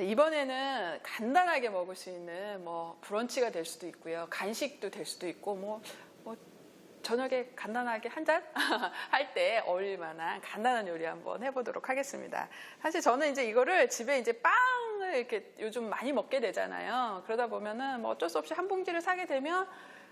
이번에는 간단하게 먹을 수 있는 뭐 브런치가 될 수도 있고요. 간식도 될 수도 있고 뭐 저녁에 간단하게 한 잔 할 때 어울릴 만한 간단한 요리 한번 해보도록 하겠습니다. 사실 저는 이제 이거를 집에 이제 빵을 이렇게 요즘 많이 먹게 되잖아요. 그러다 보면은 뭐 어쩔 수 없이 한 봉지를 사게 되면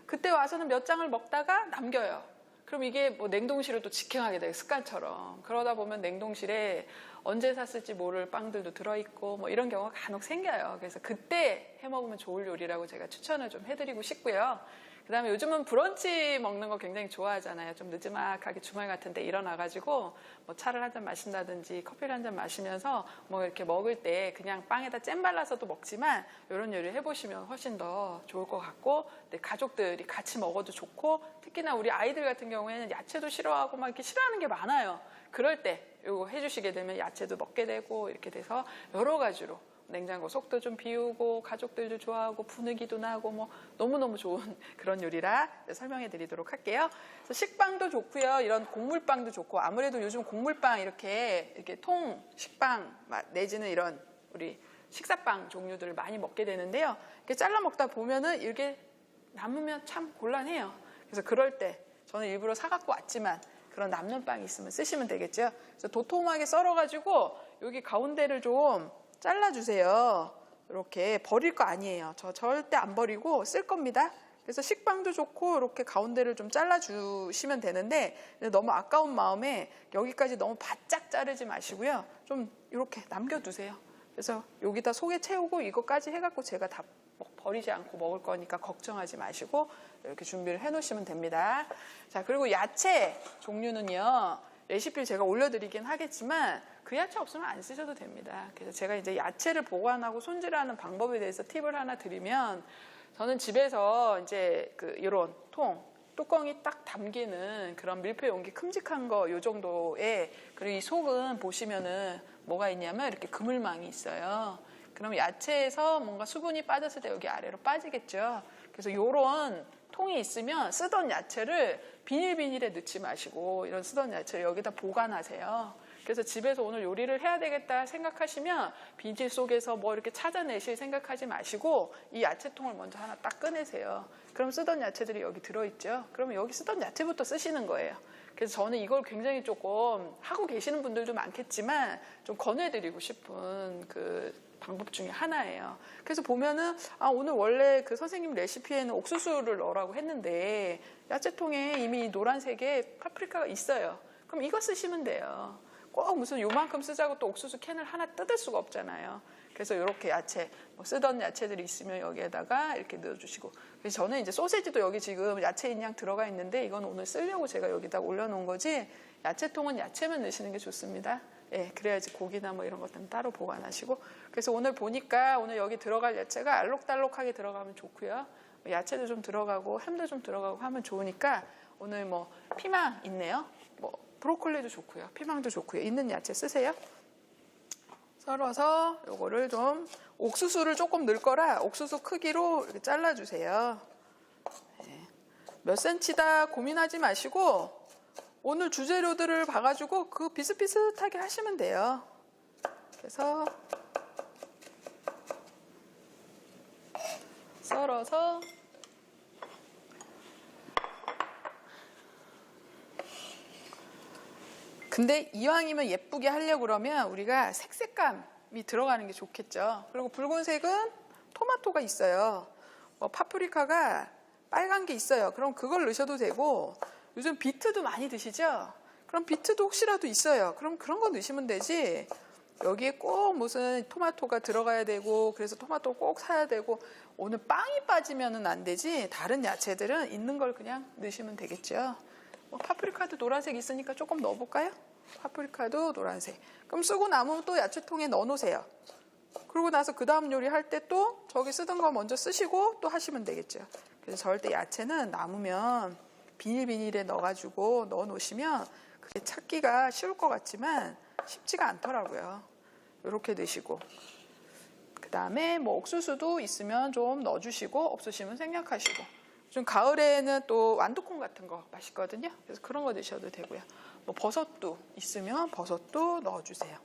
그때 와서는 몇 장을 먹다가 남겨요. 그럼 이게 뭐 냉동실을 또 직행하게 돼요. 습관처럼. 그러다 보면 냉동실에 언제 샀을지 모를 빵들도 들어있고 뭐 이런 경우가 간혹 생겨요. 그래서 그때 해먹으면 좋을 요리라고 제가 추천을 좀 해드리고 싶고요. 그 다음에 요즘은 브런치 먹는 거 굉장히 좋아하잖아요. 좀 늦지막하게 주말 같은 데 일어나가지고 뭐 차를 한 잔 마신다든지 커피를 한 잔 마시면서 뭐 이렇게 먹을 때 그냥 빵에다 잼 발라서도 먹지만 이런 요리 해보시면 훨씬 더 좋을 것 같고, 가족들이 같이 먹어도 좋고, 특히나 우리 아이들 같은 경우에는 야채도 싫어하고 막 이렇게 싫어하는 게 많아요. 그럴 때 이거 해주시게 되면 야채도 먹게 되고 이렇게 돼서 여러 가지로 냉장고 속도 좀 비우고 가족들도 좋아하고 분위기도 나고 뭐 너무너무 좋은 그런 요리라 설명해 드리도록 할게요. 그래서 식빵도 좋고요. 이런 곡물빵도 좋고, 아무래도 요즘 곡물빵 이렇게 통 식빵 내지는 이런 우리 식사빵 종류들을 많이 먹게 되는데요. 이렇게 잘라 먹다 보면은 이렇게 남으면 참 곤란해요. 그래서 그럴 때 저는 일부러 사갖고 왔지만 그런 남는 빵이 있으면 쓰시면 되겠죠. 그래서 도톰하게 썰어가지고 여기 가운데를 좀 잘라주세요. 이렇게 버릴 거 아니에요. 저 절대 안 버리고 쓸 겁니다. 그래서 식빵도 좋고 이렇게 가운데를 좀 잘라주시면 되는데, 너무 아까운 마음에 여기까지 너무 바짝 자르지 마시고요. 좀 이렇게 남겨두세요. 그래서 여기다 속에 채우고 이거까지 해갖고 제가 다 버리지 않고 먹을 거니까 걱정하지 마시고 이렇게 준비를 해 놓으시면 됩니다. 자, 그리고 야채 종류는요, 레시피를 제가 올려드리긴 하겠지만 그 야채 없으면 안 쓰셔도 됩니다. 그래서 제가 이제 야채를 보관하고 손질하는 방법에 대해서 팁을 하나 드리면, 저는 집에서 이제 이런 뚜껑이 딱 담기는 그런 밀폐 용기 큼직한 거 요 정도에, 그리고 이 속은 보시면은 뭐가 있냐면 이렇게 그물망이 있어요. 그럼 야채에서 뭔가 수분이 빠졌을 때 여기 아래로 빠지겠죠. 그래서 요런 통이 있으면 쓰던 야채를 비닐비닐에 넣지 마시고 이런 쓰던 야채를 여기다 보관하세요. 그래서 집에서 오늘 요리를 해야 되겠다 생각하시면 비닐 속에서 뭐 이렇게 찾아내실 생각하지 마시고 이 야채통을 먼저 하나 딱 꺼내세요. 그럼 쓰던 야채들이 여기 들어있죠. 그러면 여기 쓰던 야채부터 쓰시는 거예요. 그래서 저는 이걸 굉장히 조금 하고 계시는 분들도 많겠지만 좀 권해드리고 싶은 그 방법 중에 하나예요. 그래서 보면은 오늘 원래 그 선생님 레시피에는 옥수수를 넣으라고 했는데 야채통에 이미 노란색에 파프리카가 있어요. 그럼 이거 쓰시면 돼요. 꼭 무슨 요만큼 쓰자고 또 옥수수 캔을 하나 뜯을 수가 없잖아요. 그래서 이렇게 야채, 쓰던 야채들이 있으면 여기에다가 이렇게 넣어주시고. 그래서 저는 이제 소세지도 여기 지금 야채인 양 들어가 있는데 이건 오늘 쓰려고 제가 여기다 올려놓은 거지, 야채통은 야채만 넣으시는 게 좋습니다. 예, 그래야지 고기나 뭐 이런 것들은 따로 보관하시고. 그래서 오늘 보니까 오늘 여기 들어갈 야채가 알록달록하게 들어가면 좋고요. 야채도 좀 들어가고 햄도 좀 들어가고 하면 좋으니까 오늘 뭐 피망 있네요. 뭐 브로콜리도 좋고요. 피망도 좋고요. 있는 야채 쓰세요. 썰어서 요거를 좀 옥수수를 조금 넣을 거라 옥수수 크기로 이렇게 잘라주세요. 네. 몇 cm다 고민하지 마시고 오늘 주재료들을 봐가지고 그 비슷비슷하게 하시면 돼요. 그래서 썰어서 근데 이왕이면 예쁘게 하려고 그러면 우리가 색감이 들어가는 게 좋겠죠. 그리고 붉은색은 토마토가 있어요. 파프리카가 빨간 게 있어요. 그럼 그걸 넣으셔도 되고, 요즘 비트도 많이 드시죠? 그럼 비트도 혹시라도 있어요. 그럼 그런 거 넣으시면 되지. 여기에 꼭 무슨 토마토가 들어가야 되고 그래서 토마토 꼭 사야 되고 오늘 빵이 빠지면은 안 되지. 다른 야채들은 있는 걸 그냥 넣으시면 되겠죠. 파프리카도 노란색 있으니까 조금 넣어볼까요? 파프리카도 노란색. 그럼 쓰고 남으면 또 야채통에 넣어놓으세요. 그러고 나서 그 다음 요리 할 때 또 저기 쓰던 거 먼저 쓰시고 또 하시면 되겠죠. 그래서 절대 야채는 남으면 비닐비닐에 넣어가지고 넣어놓으시면 그게 찾기가 쉬울 것 같지만 쉽지가 않더라고요. 이렇게 넣으시고, 그 다음에 뭐 옥수수도 있으면 좀 넣어주시고 없으시면 생략하시고. 좀 가을에는 또 완두콩 같은 거 맛있거든요. 그래서 그런 거 드셔도 되고요. 뭐 버섯도 있으면 버섯도 넣어주세요.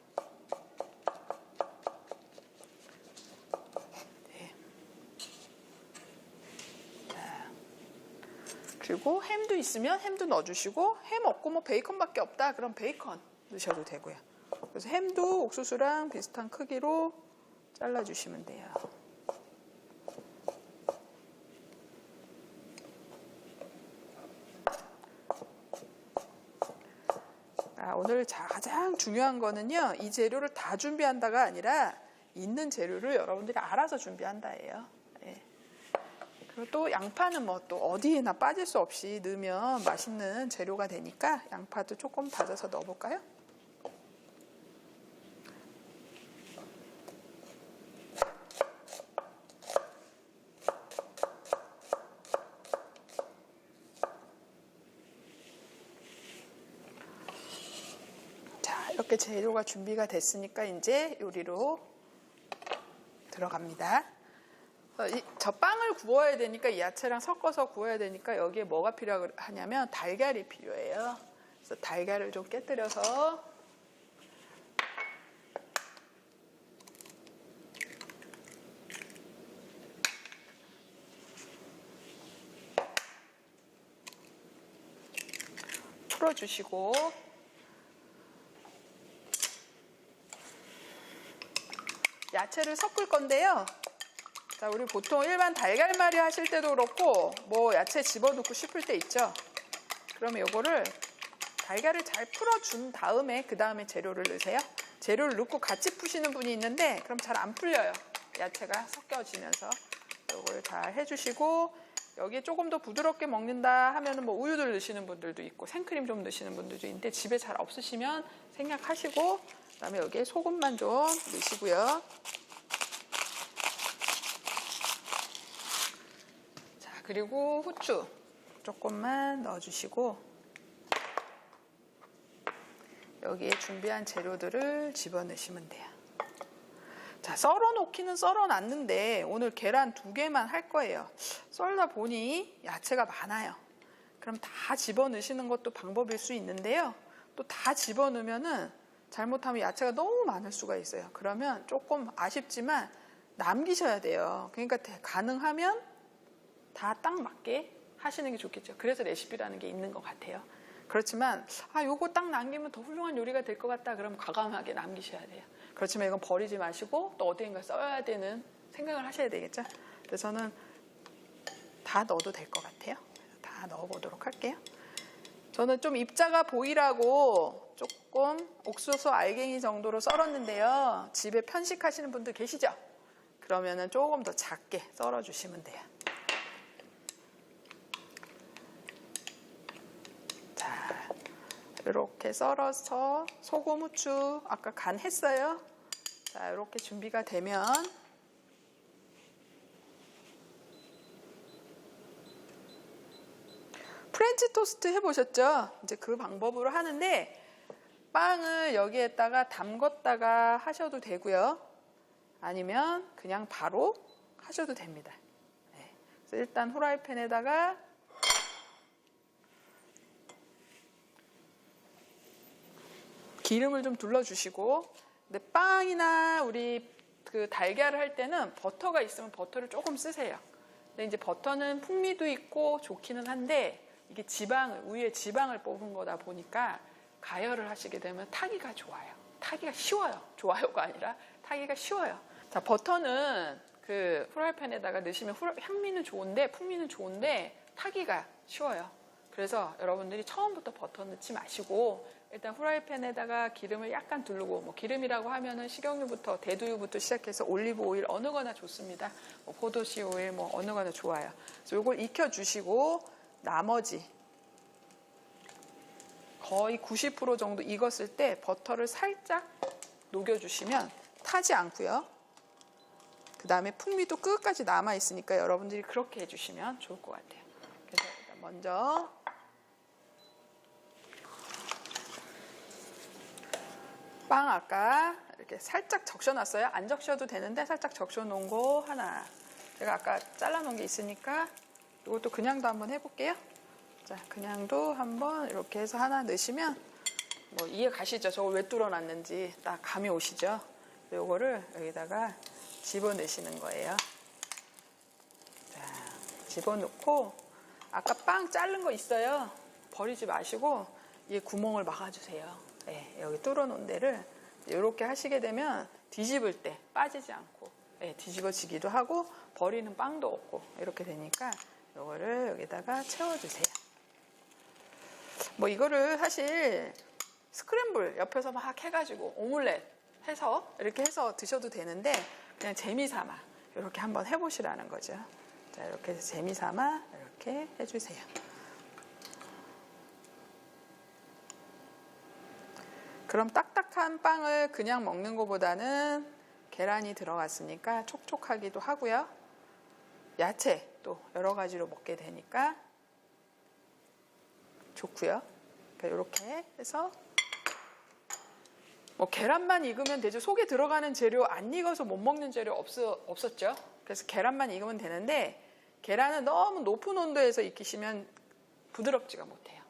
그리고 햄도 있으면 햄도 넣어주시고, 햄 없고 뭐 베이컨밖에 없다 그럼 베이컨 넣으셔도 되고요. 그래서 햄도 옥수수랑 비슷한 크기로 잘라주시면 돼요. 오늘 가장 중요한 거는요, 이 재료를 다 준비한다가 아니라 있는 재료를 여러분들이 알아서 준비한다예요. 네. 그리고 또 양파는 뭐 또 어디에나 빠질 수 없이 넣으면 맛있는 재료가 되니까 양파도 조금 다져서 넣어볼까요? 이렇게 재료가 준비가 됐으니까 이제 요리로 들어갑니다. 저 빵을 구워야 되니까 이 야채랑 섞어서 구워야 되니까 여기에 뭐가 필요하냐면 달걀이 필요해요. 그래서 달걀을 좀 깨뜨려서 풀어주시고, 야채를 섞을 건데요. 자, 우리 보통 일반 달걀말이 하실 때도 그렇고 뭐 야채 집어넣고 싶을 때 있죠. 그러면 요거를 달걀을 잘 풀어준 다음에 그 다음에 재료를 넣으세요. 재료를 넣고 같이 푸시는 분이 있는데 그럼 잘 안 풀려요. 야채가 섞여지면서. 요걸 잘 해주시고, 여기에 조금 더 부드럽게 먹는다 하면은 뭐 우유를 넣으시는 분들도 있고 생크림 좀 넣으시는 분들도 있는데 집에 잘 없으시면 생략하시고, 그다음에 여기에 소금만 좀 넣으시고요. 자, 그리고 후추 조금만 넣어주시고, 여기에 준비한 재료들을 집어넣으시면 돼요. 자, 썰어놓기는 썰어놨는데 오늘 계란 2개만 할 거예요. 썰다 보니 야채가 많아요. 그럼 다 집어넣으시는 것도 방법일 수 있는데요. 또 다 집어넣으면은 잘못하면 야채가 너무 많을 수가 있어요. 그러면 조금 아쉽지만 남기셔야 돼요. 그러니까 가능하면 다 딱 맞게 하시는 게 좋겠죠. 그래서 레시피라는 게 있는 것 같아요. 그렇지만 요거 딱 남기면 더 훌륭한 요리가 될 것 같다 그러면 과감하게 남기셔야 돼요. 그렇지만 이건 버리지 마시고 또 어디인가 써야 되는 생각을 하셔야 되겠죠. 그래서 저는 다 넣어도 될 것 같아요. 다 넣어보도록 할게요. 저는 좀 입자가 보이라고 조금 옥수수 알갱이 정도로 썰었는데요. 집에 편식하시는 분들 계시죠? 그러면은 조금 더 작게 썰어주시면 돼요. 자, 이렇게 썰어서 소금, 후추 아까 간 했어요. 자, 이렇게 준비가 되면 프렌치 토스트 해보셨죠? 이제 그 방법으로 하는데 빵을 여기에다가 담궜다가 하셔도 되고요. 아니면 그냥 바로 하셔도 됩니다. 네. 그래서 일단 후라이팬에다가 기름을 좀 둘러주시고, 근데 빵이나 우리 그 달걀을 할 때는 버터가 있으면 버터를 조금 쓰세요. 근데 이제 버터는 풍미도 있고 좋기는 한데 이게 우유에 지방을 뽑은 거다 보니까 가열을 하시게 되면 타기가 좋아요. 타기가 쉬워요. 좋아요가 아니라 타기가 쉬워요. 자, 버터는 그 후라이팬에다가 넣으시면 향미는 좋은데 풍미는 좋은데 타기가 쉬워요. 그래서 여러분들이 처음부터 버터 넣지 마시고 일단 후라이팬에다가 기름을 약간 두르고, 뭐 기름이라고 하면은 식용유부터 대두유부터 시작해서 올리브 오일 어느 거나 좋습니다. 뭐 포도씨 오일 뭐 어느 거나 좋아요. 그래서 이걸 익혀주시고 나머지 거의 90% 정도 익었을 때 버터를 살짝 녹여주시면 타지 않고요. 그 다음에 풍미도 끝까지 남아있으니까 여러분들이 그렇게 해주시면 좋을 것 같아요. 그래서 일단 먼저 빵 아까 이렇게 살짝 적셔놨어요. 안 적셔도 되는데 살짝 적셔놓은 거 하나. 제가 아까 잘라놓은 게 있으니까 이것도 그냥도 한번 해볼게요. 자, 그냥도 한번 이렇게 해서 하나 넣으시면 뭐 이해 가시죠? 저걸 왜 뚫어놨는지 딱 감이 오시죠? 요거를 여기다가 집어넣으시는 거예요. 자, 집어넣고 아까 빵 자른 거 있어요. 버리지 마시고 이 구멍을 막아주세요. 네, 여기 뚫어놓은 데를 이렇게 하시게 되면 뒤집을 때 빠지지 않고 뒤집어지기도 하고 버리는 빵도 없고 이렇게 되니까 이거를 여기다가 채워주세요. 뭐 이거를 사실 스크램블 옆에서 막 해가지고 오믈렛 해서 이렇게 해서 드셔도 되는데 그냥 재미삼아 이렇게 한번 해보시라는 거죠. 자, 이렇게 해서 재미삼아 이렇게 해주세요. 그럼 딱딱한 빵을 그냥 먹는 것보다는 계란이 들어갔으니까 촉촉하기도 하고요. 야채 또 여러 가지로 먹게 되니까 좋고요. 그러니까 이렇게 해서 뭐 계란만 익으면 되죠. 속에 들어가는 재료 안 익어서 못 먹는 재료 없었죠. 그래서 계란만 익으면 되는데 계란은 너무 높은 온도에서 익히시면 부드럽지가 못해요.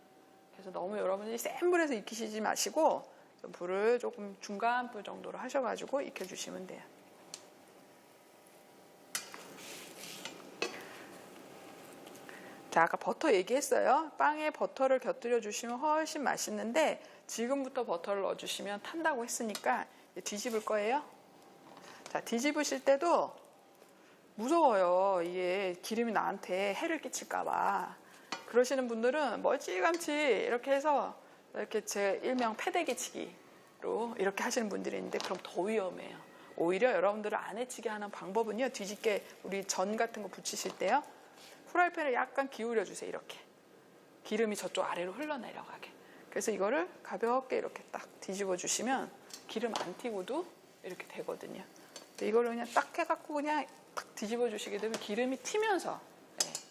그래서 너무 여러분들이 센 불에서 익히시지 마시고 불을 조금 중간 불 정도로 하셔가지고 익혀주시면 돼요. 자, 아까 버터 얘기했어요. 빵에 버터를 곁들여 주시면 훨씬 맛있는데 지금부터 버터를 넣어주시면 탄다고 했으니까 뒤집을 거예요. 자, 뒤집으실 때도 무서워요. 이게 기름이 나한테 해를 끼칠까봐. 그러시는 분들은 멀찌감치 이렇게 해서 이렇게 제 일명 패대기치기로 이렇게 하시는 분들이 있는데 그럼 더 위험해요. 오히려 여러분들을 안 해치게 하는 방법은요. 뒤집게 우리 전 같은 거 부치실 때요. 프라이팬을 약간 기울여 주세요. 이렇게. 기름이 저쪽 아래로 흘러내려가게. 그래서 이거를 가볍게 이렇게 딱 뒤집어 주시면 기름 안 튀고도 이렇게 되거든요. 이거를 그냥 딱 해갖고 그냥 딱 뒤집어 주시게 되면 기름이 튀면서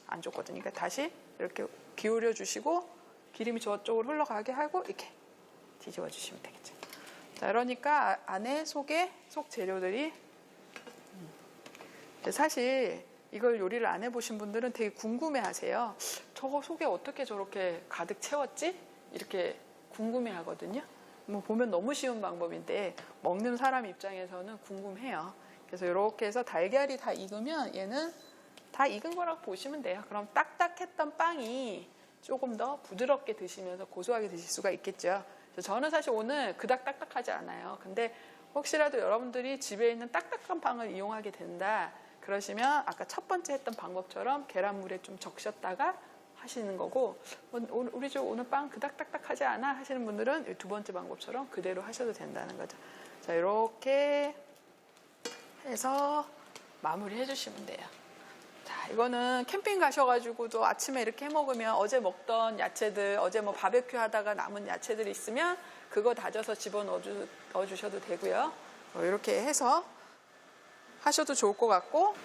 안 좋거든요. 그러니까 다시 이렇게 기울여 주시고 기름이 저쪽으로 흘러가게 하고 이렇게 뒤집어 주시면 되겠죠. 자, 그러니까 안에 속 재료들이 사실 이걸 요리를 안 해보신 분들은 되게 궁금해하세요. 저거 속에 어떻게 저렇게 가득 채웠지? 이렇게 궁금해하거든요. 뭐 보면 너무 쉬운 방법인데 먹는 사람 입장에서는 궁금해요. 그래서 이렇게 해서 달걀이 다 익으면 얘는 다 익은 거라고 보시면 돼요. 그럼 딱딱했던 빵이 조금 더 부드럽게 드시면서 고소하게 드실 수가 있겠죠. 그래서 저는 사실 오늘 그닥 딱딱하지 않아요. 근데 혹시라도 여러분들이 집에 있는 딱딱한 빵을 이용하게 된다 그러시면 아까 첫 번째 했던 방법처럼 계란물에 좀 적셨다가 하시는 거고 우리 집 오늘 빵 그닥 딱딱하지 않아 하시는 분들은 두 번째 방법처럼 그대로 하셔도 된다는 거죠. 자, 이렇게 해서 마무리 해주시면 돼요. 자, 이거는 캠핑 가셔가지고도 아침에 이렇게 해 먹으면 어제 먹던 야채들, 어제 뭐 바베큐 하다가 남은 야채들이 있으면 그거 다져서 집어넣어 주셔도 되고요. 이렇게 해서 하셔도 좋을 것 같고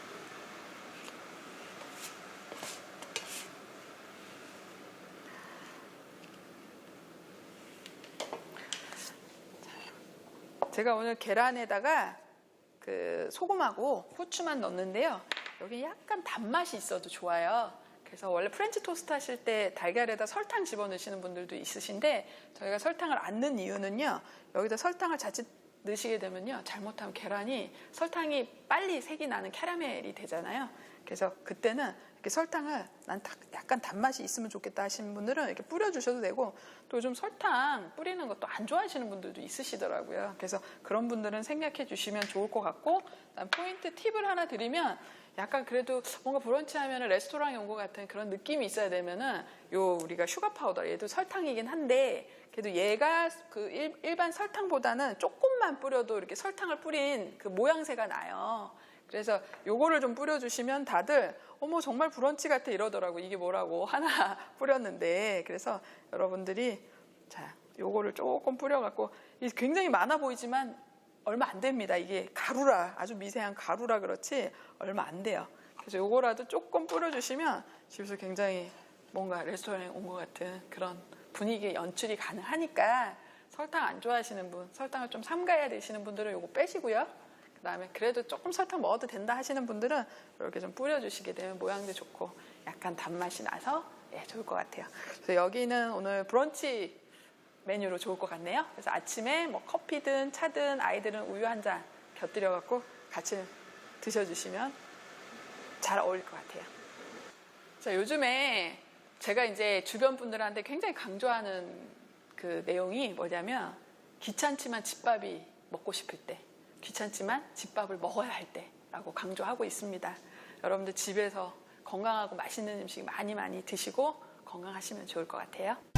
제가 오늘 계란에다가 그 소금하고 후추만 넣는데요. 여기 약간 단맛이 있어도 좋아요. 그래서 원래 프렌치 토스트 하실 때 달걀에다 설탕 집어넣으시는 분들도 있으신데 저희가 설탕을 안 넣는 이유는요. 여기다 설탕을 자칫 넣으시게 되면요. 잘못하면 계란이 설탕이 빨리 색이 나는 캐러멜이 되잖아요. 그래서 그때는 이렇게 설탕을 난 약간 단맛이 있으면 좋겠다 하시는 분들은 이렇게 뿌려주셔도 되고 또 요즘 설탕 뿌리는 것도 안 좋아하시는 분들도 있으시더라고요. 그래서 그런 분들은 생략해 주시면 좋을 것 같고 포인트 팁을 하나 드리면 약간 그래도 뭔가 브런치 하면 레스토랑에 온 것 같은 그런 느낌이 있어야 되면은 요 우리가 슈가 파우더 얘도 설탕이긴 한데 그래도 얘가 그 일반 설탕보다는 조금만 뿌려도 이렇게 설탕을 뿌린 그 모양새가 나요. 그래서 요거를 좀 뿌려주시면 다들 어머 정말 브런치 같아 이러더라고. 이게 뭐라고 하나 뿌렸는데 그래서 여러분들이 자 요거를 조금 뿌려갖고 이게 굉장히 많아 보이지만 얼마 안 됩니다. 이게 가루라 아주 미세한 가루라 그렇지 얼마 안 돼요. 그래서 요거라도 조금 뿌려주시면 집에서 굉장히 뭔가 레스토랑에 온 것 같은 그런 분위기의 연출이 가능하니까 설탕 안 좋아하시는 분, 설탕을 좀 삼가해야 되시는 분들은 요거 빼시고요. 그 다음에 그래도 조금 설탕 먹어도 된다 하시는 분들은 이렇게 좀 뿌려주시게 되면 모양도 좋고 약간 단맛이 나서 좋을 것 같아요. 그래서 여기는 오늘 브런치 메뉴로 좋을 것 같네요. 그래서 아침에 뭐 커피든 차든 아이들은 우유 한 잔 곁들여 갖고 같이 드셔주시면 잘 어울릴 것 같아요. 자, 요즘에 제가 이제 주변 분들한테 굉장히 강조하는 그 내용이 뭐냐면 귀찮지만 집밥이 먹고 싶을 때, 귀찮지만 집밥을 먹어야 할 때라고 강조하고 있습니다. 여러분들 집에서 건강하고 맛있는 음식 많이 드시고 건강하시면 좋을 것 같아요.